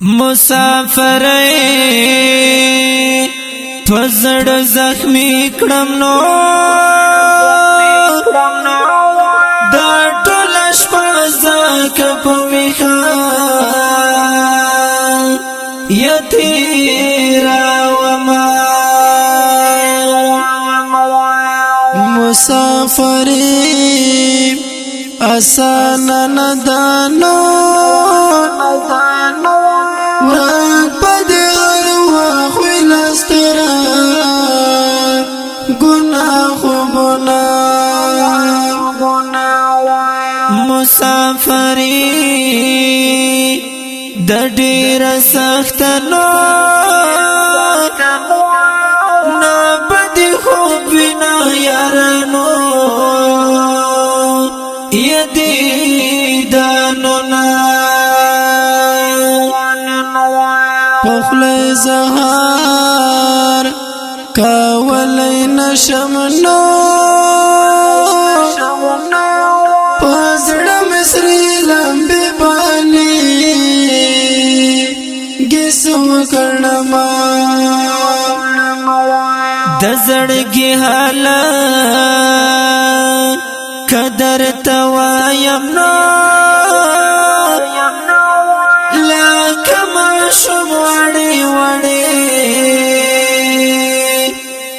مسافر پزړ زخمی کړم نو دا ټول شپه زکه په ویخه یتیرا وما مسافر آسان ندانو ورک پد ارواح ویلسترا گناہ خوبنا مسافری د ډیر سخت نو نا بد خوب بنا یارانو یدی دانو نا پخل زهار کاولی نشم نو پزړه مصری لمبه بانی گسو کړما د زړګي حالات قدر توایم نو لکه ماشوم وړې وړې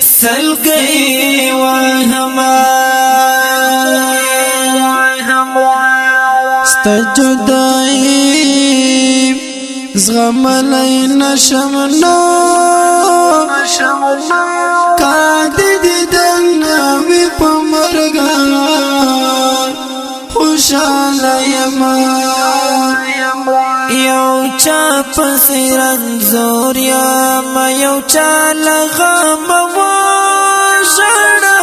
سلګي وهما ستجدای زغملای نشم نو قادد دنوی پا مرگا خوشحالا یما یو چا پسی رنزور یم یو چا لغم وشڑا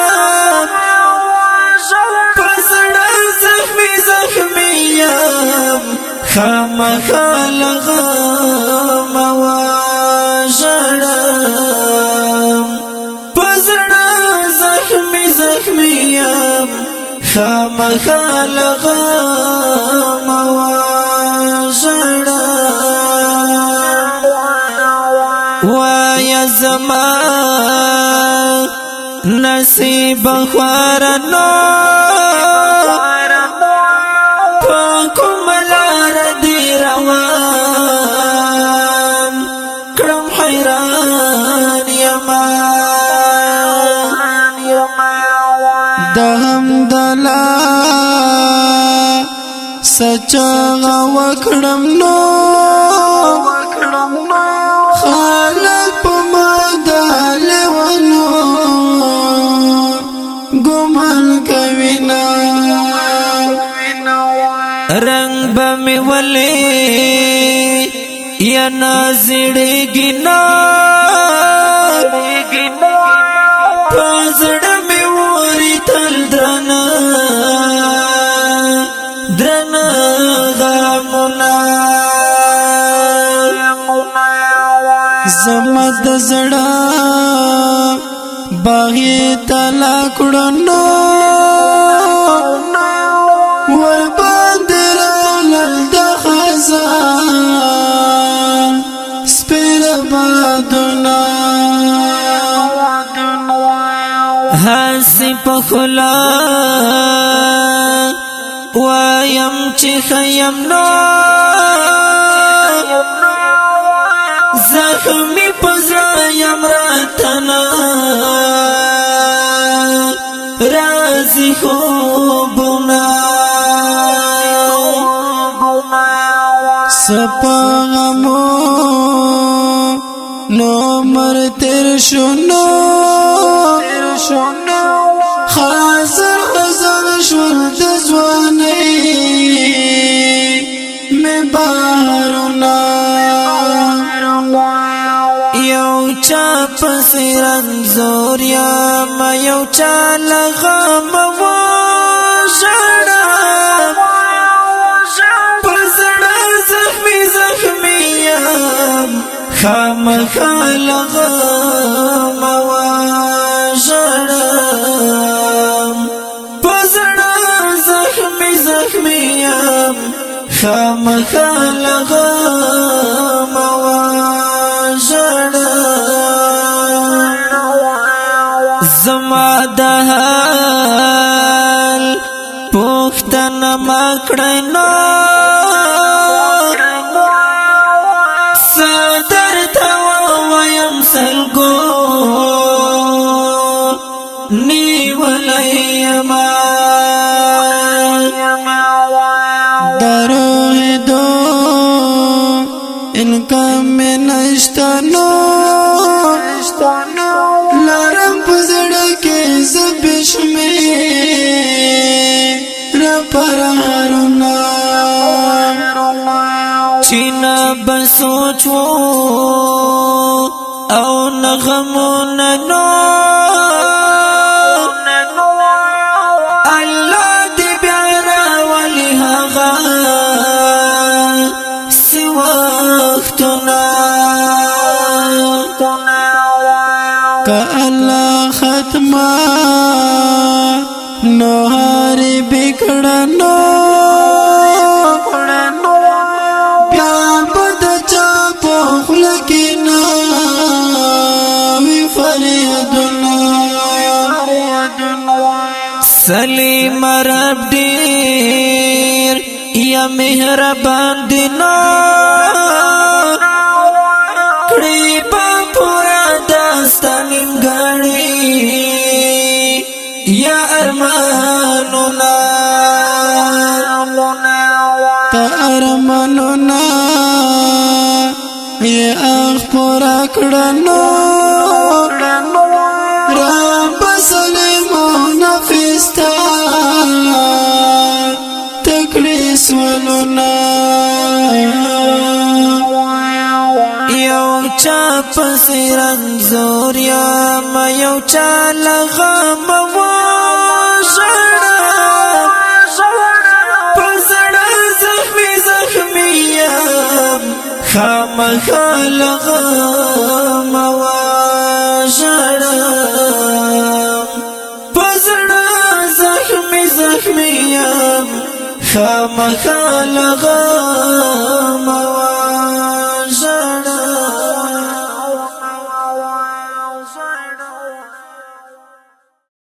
پسڑا زخمی زخمی یم خامخا لغم وشڑا پسڑا زخمی زخمی یم خامخا لغم وشڑا وایا زمان نصیب خوارنو پاکو ملار دی روان کرم حیران یمان دهم دلا سچا وکړم نو خالق په مدال ونو ګمان کوي نا رنگ بمی ولی یا نازڑی گنا پازڑ می وری تل درنا درنا غامنا زمد زړه باغی تلا کړنو ور باندې رالل د خزان سپیر بادنا هاسی پخلا وایم چې خیم نو زخمی پزرا یم راتنا رازی خوبنا سپاغمو نو مر تیر شنو خازر خزر شور دزوانی میں بارنا یو چا پسی رنزور یم یو چا لغم وشڑا پزڑا زخمی زخمی یم خامخا لغم وشڑا پزڑا زخمی زخمی یم خامخا لغم زما د حال پوښتنه ما کړې نو صدر ته وایم سلګو نیولې ما دروه دو انکم میں نشتنو لارم پزڑ کے زبش میں رپرارنا چینا بسوچو او نغمون نو اللہ دی بیارا ولی هغا سی وقتنا کا اللہ ختمہ نوہاری بکڑنو بیا بد چاپو خلقنا وی فریدنا سلیم رب دیر یا مہربان دینا کڑی پا پورا داستانیم گاڑی یا ارمانونا تا ارمانونا یہ آخ پورا کڑنو رب سلیمون فستا تکڑی سولونا یو چا پسی رنزور یا ما یو چا لغم واشڑا پسڑا زخمی زخمیم خام لغم واشڑا پسڑا زخمی زخمیم خام لغم